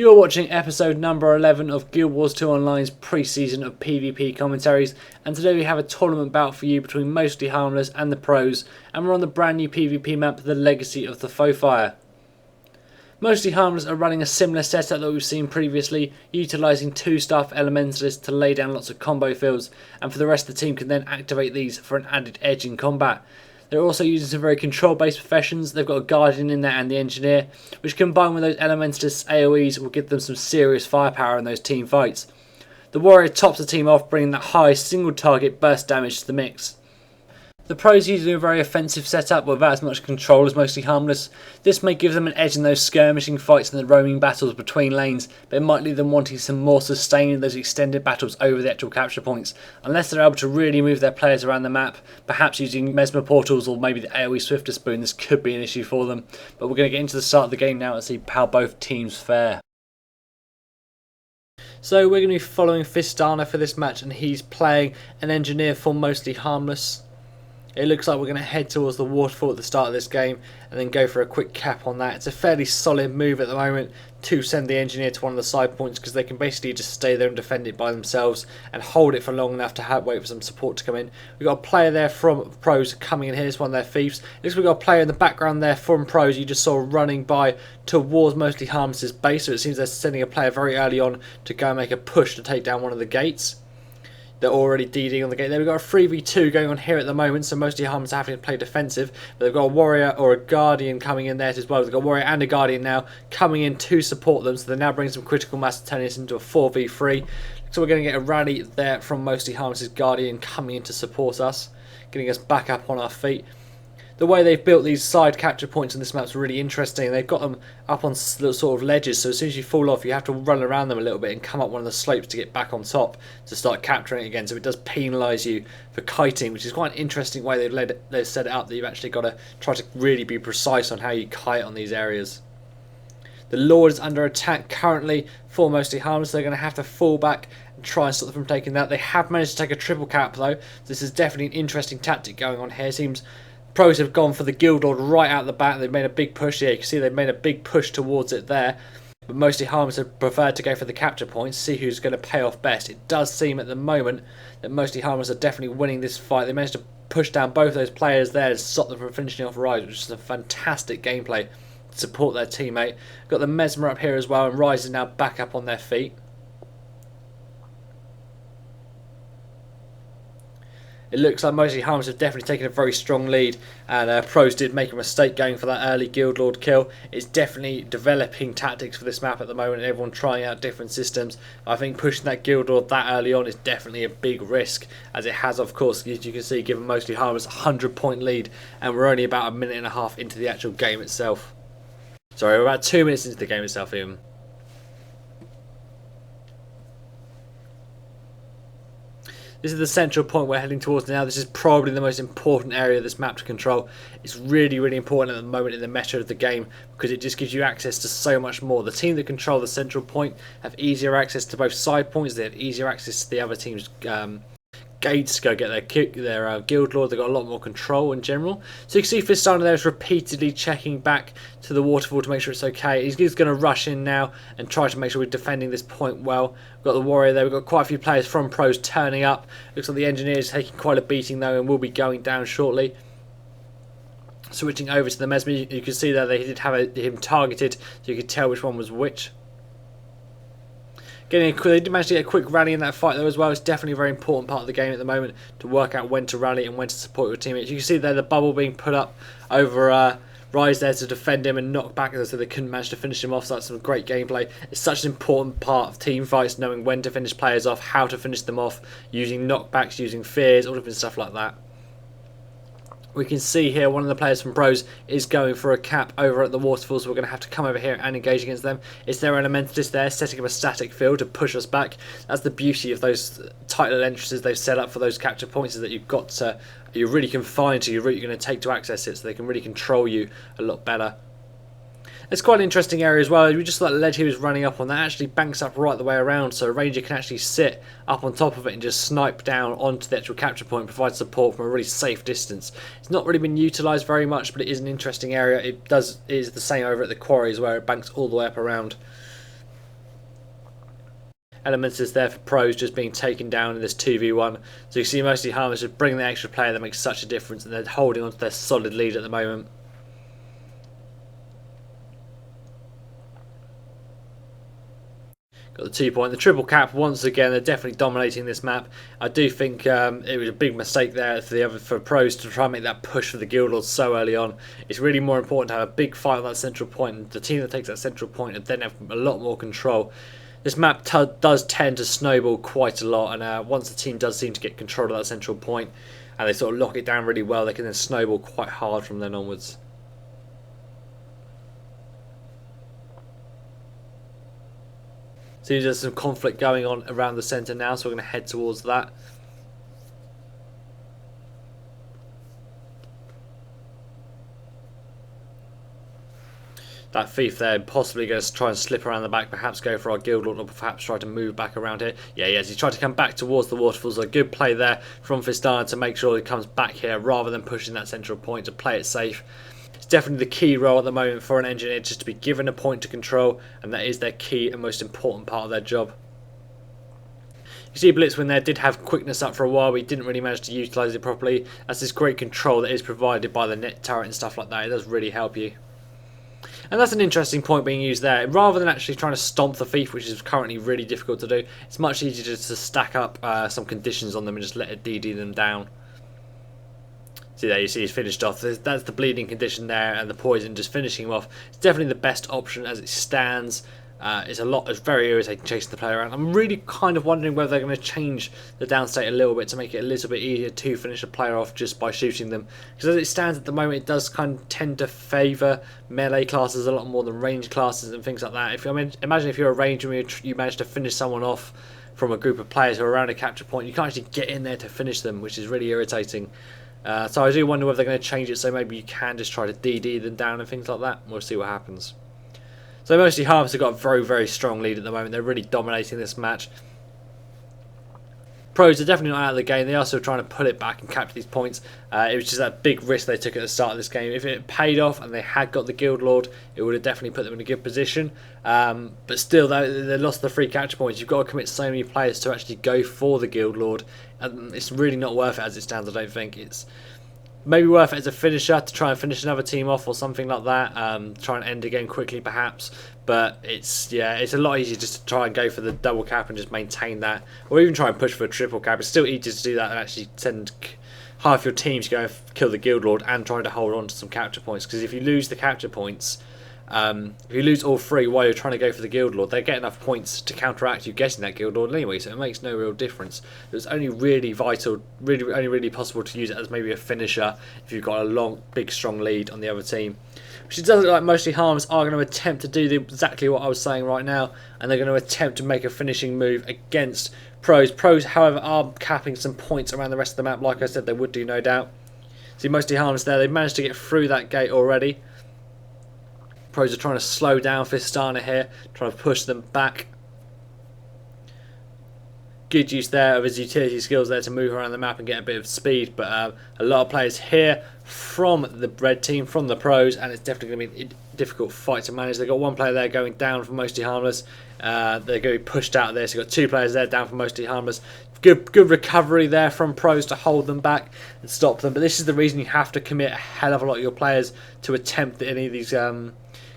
You are watching episode number 11 of Guild Wars 2 Online's pre-season of PvP commentaries, and today we have a tournament bout for you between Mostly Harmless and the pros, and we're on the brand new PvP map, the Legacy of the Foe. Mostly Harmless are running a similar setup that we've seen previously, utilising 2-staff Elementalists to lay down lots of combo fields, and for the rest of the team can then activate these for an added edge in combat. They're also using some very control-based professions. They've got a Guardian in there and the Engineer, which combined with those Elementalists' AoEs will give them some serious firepower in those team fights. The Warrior tops the team off, bringing that high single target burst damage to the mix. The pros using a very offensive setup without as much control as Mostly Harmless. This may give them an edge in those skirmishing fights and the roaming battles between lanes, but it might leave them wanting some more sustain in those extended battles over the actual capture points, unless they're able to really move their players around the map, perhaps using Mesmer Portals or maybe the AoE Swifter Spoon. This could be an issue for them, but we're going to get into the start of the game now and see how both teams fare. So we're going to be following Fistina for this match, and he's playing an Engineer for Mostly Harmless. It looks like we're going to head towards the waterfall at the start of this game and then go for a quick cap on that. It's a fairly solid move at the moment to send the Engineer to one of the side points, because they can basically just stay there and defend it by themselves and hold it for long enough to wait for some support to come in. We've got a player there from pros coming in here. It's one of their thieves. Looks like we've got a player in the background there from pros you just saw running by towards Mostly Harmless' base, so it seems they're sending a player very early on to go and make a push to take down one of the gates. They're already DDing on the gate there. We've got a 3v2 going on here at the moment, so Mostly Harmless are having to play defensive. But they've got a Warrior or a Guardian coming in there as well. They've got a Warrior and a Guardian now coming in to support them, so they're now bringing some critical mass to turn this into a 4v3. So we're going to get a rally there from Mostly Harmless' Guardian coming in to support us, getting us back up on our feet. The way they've built these side capture points in this map is really interesting. They've got them up on little sort of ledges, so as soon as you fall off you have to run around them a little bit and come up one of the slopes to get back on top to start capturing it again, so it does penalise you for kiting, which is quite an interesting way they've set it up, that you've actually got to try to really be precise on how you kite on these areas. The Lord is under attack currently for Mostly Harmless. They're going to have to fall back and try and stop them from taking that. They have managed to take a triple cap though. This is definitely an interesting tactic going on here. It seems pros have gone for the Guild Lord right out the bat. They've made a big push here. You can see they've made a big push towards it there. But Mostly Harmless have preferred to go for the capture points, see who's going to pay off best. It does seem at the moment that Mostly Harmless are definitely winning this fight. They managed to push down both those players there to stop them from finishing off Rise, which is a fantastic gameplay to support their teammate. Got the Mesmer up here as well, and Rise is now back up on their feet. It looks like Mostly Harmless have definitely taken a very strong lead, and pros did make a mistake going for that early Guild Lord kill. It's definitely developing tactics for this map at the moment, and everyone trying out different systems. I think pushing that Guild Lord that early on is definitely a big risk, as it has, of course, as you can see, given Mostly Harmless a 100-point lead, and we're only about a minute and a half into the actual game itself. Sorry, we're about 2 minutes into the game itself even. This is the central point we're heading towards now. This is probably the most important area of this map to control. It's really, really important at the moment in the meta of the game, because it just gives you access to so much more. The team that control the central point have easier access to both side points. They have easier access to the other team's gates to go get their Guild Lord. They've got a lot more control in general. So you can see Fistina there is repeatedly checking back to the waterfall to make sure it's okay. He's going to rush in now and try to make sure we're defending this point well. We've got the Warrior there. We've got quite a few players from pros turning up. Looks like the Engineer is taking quite a beating though, and will be going down shortly. Switching over to the Mesmer, you can see there they did have him targeted, so you could tell which one was which. They did manage to get a quick rally in that fight though as well. It's definitely a very important part of the game at the moment, to work out when to rally and when to support your teammates. You can see there the bubble being put up over Rise there to defend him and knock back, so they couldn't manage to finish him off. So that's some great gameplay. It's such an important part of team fights, knowing when to finish players off, how to finish them off, using knockbacks, using fears, all different stuff like that. We can see here one of the players from pros is going for a cap over at the waterfall, so we're going to have to come over here and engage against them. It's their Elementalist there setting up a static field to push us back. That's the beauty of those tight little entrances they've set up for those capture points, is that you're really confined to your route you're going to take to access it, so they can really control you a lot better. It's quite an interesting area as well. We just saw that ledge he was running up on. That actually banks up right the way around, so a ranger can actually sit up on top of it and just snipe down onto the actual capture point and provide support from a really safe distance. It's not really been utilised very much, but it is an interesting area. It is the same over at the quarries, where it banks all the way up around. Elementalist there for pros just being taken down in this 2v1. So you see mostly Harmless just bringing the extra player that makes such a difference, and they're holding on to their solid lead at the moment. Got the 2 point, the triple cap once again. They're definitely dominating this map. I do think it was a big mistake there for pros to try and make that push for the guild lords so early on. It's really more important to have a big fight on that central point, and the team that takes that central point and then have a lot more control. This map does tend to snowball quite a lot, and once the team does seem to get control of that central point and they sort of lock it down really well, they can then snowball quite hard from then onwards. Seems there's some conflict going on around the centre now, so we're going to head towards that. That thief there possibly going to try and slip around the back, perhaps go for our guild lord, or perhaps try to move back around here. Yeah, he has. He's tried to come back towards the waterfalls. A good play there from Fistina to make sure he comes back here rather than pushing that central point to play it safe. It's definitely the key role at the moment for an engineer, just to be given a point to control, and that is their key and most important part of their job. You see Blitzwing there did have quickness up for a while, but he didn't really manage to utilise it properly. That's this great control that is provided by the net turret and stuff like that. It does really help you. And that's an interesting point being used there. Rather than actually trying to stomp the thief, which is currently really difficult to do, it's much easier just to stack up some conditions on them and just let it DD them down. See there, you see he's finished off. That's the bleeding condition there, and the poison just finishing him off. It's definitely the best option as it stands. It's very irritating chasing the player around. I'm really kind of wondering whether they're going to change the downstate a little bit to make it a little bit easier to finish a player off just by shooting them. Because as it stands at the moment, it does kind of tend to favour melee classes a lot more than range classes and things like that. Imagine if you're a ranger and you manage to finish someone off from a group of players who are around a capture point, you can't actually get in there to finish them, which is really irritating. So I do wonder whether they're going to change it so maybe you can just try to DD them down and things like that. We'll see what happens. So mostly Harmless have got a very, very strong lead at the moment. They're really dominating this match. Pros are definitely not out of the game. They are still trying to pull it back and capture these points. It was just that big risk they took at the start of this game. If it paid off and they had got the Guild Lord, it would have definitely put them in a good position. But still, they lost the free capture points. You've got to commit so many players to actually go for the Guild Lord. And it's really not worth it as it stands, I don't think. It's maybe worth it as a finisher to try and finish another team off or something like that. Try and end a game quickly perhaps. But it's a lot easier just to try and go for the double cap and just maintain that. Or even try and push for a triple cap. It's still easier to do that than actually send half your team to go and kill the Guild Lord and try to hold on to some capture points. Because if you lose the capture points, if you lose all three while you're trying to go for the Guild Lord, they get enough points to counteract you getting that Guild Lord anyway, so it makes no real difference. It's only really vital, only really possible to use it as maybe a finisher if you've got a long, big, strong lead on the other team. Which it does look like mostly Harmless are going to attempt to do exactly what I was saying right now, and they're going to attempt to make a finishing move against Pros. Pros, however, are capping some points around the rest of the map, like I said they would do, no doubt. See, mostly Harmless there, they've managed to get through that gate already. Pros are trying to slow down Fistina here, trying to push them back. Good use there of his utility skills there to move around the map and get a bit of speed, but a lot of players here from the red team, from the Pros, and it's definitely going to be a difficult fight to manage. They've got one player there going down for mostly Harmless. They're going to be pushed out of there, so you've got two players there down for mostly Harmless. Good recovery there from Pros to hold them back and stop them, but this is the reason you have to commit a hell of a lot of your players to attempt any of these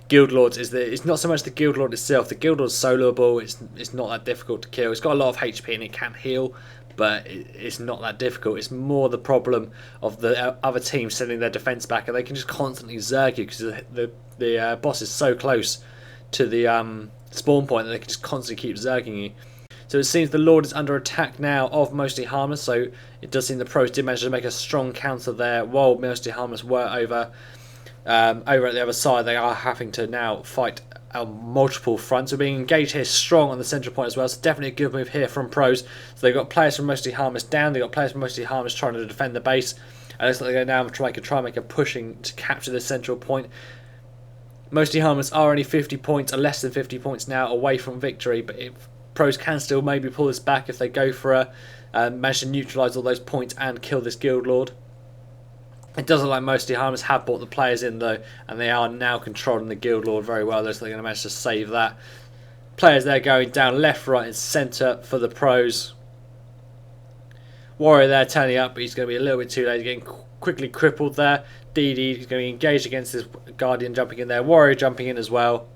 Guild Lords. Is that it's not so much the Guild Lord itself. The Guild Lord's soloable. It's not that difficult to kill. It's got a lot of HP and it can heal, but it's not that difficult. It's more the problem of the other team sending their defense back, and they can just constantly zerg you because the boss is so close to the spawn point that they can just constantly keep zerging you. So it seems the Lord is under attack now of mostly Harmless. So it does seem the Pros did manage to make a strong counter there, while mostly Harmless were over at the other side. They are having to now fight on multiple fronts. We're being engaged here strong on the central point as well, so definitely a good move here from Pros. So they've got players from mostly Harmless down, they've got players from mostly Harmless trying to defend the base. And it looks like they're now try and make a pushing to capture the central point. Mostly Harmless are only 50 points, or less than 50 points now away from victory, but Pros can still maybe pull this back if they go for manage to neutralise all those points and kill this Guild Lord. It doesn't look like mostly Harmless have brought the players in though, and they are now controlling the Guild Lord very well. Looks like they're going to manage to save that. Players there going down left, right and centre for the pros. Warrior there turning up, but he's going to be a little bit too late, getting quickly crippled there. DD is going to be engaged against this Guardian jumping in there. Warrior jumping in as well.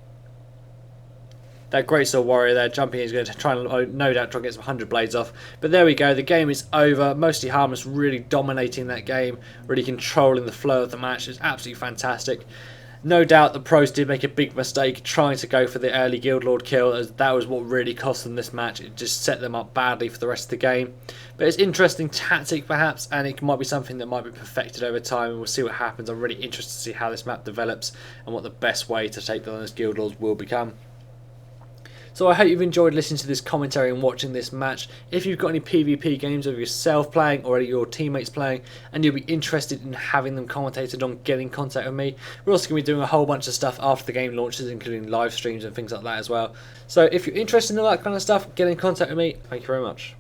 That Great Sword Warrior there jumping in is going to try and no doubt try and get some 100 blades off. But there we go, the game is over. Mostly Harmless really dominating that game, really controlling the flow of the match. It's absolutely fantastic. No doubt the pros did make a big mistake trying to go for the early Guild Lord kill, as that was what really cost them this match. It just set them up badly for the rest of the game. But it's interesting tactic perhaps, and it might be something that might be perfected over time, and we'll see what happens. I'm really interested to see how this map develops and what the best way to take down those Guild Lords will become. So I hope you've enjoyed listening to this commentary and watching this match. If you've got any PvP games of yourself playing or your teammates playing and you'll be interested in having them commentated on, get in contact with me. We're also going to be doing a whole bunch of stuff after the game launches, including live streams and things like that as well. So if you're interested in all that kind of stuff, get in contact with me. Thank you very much.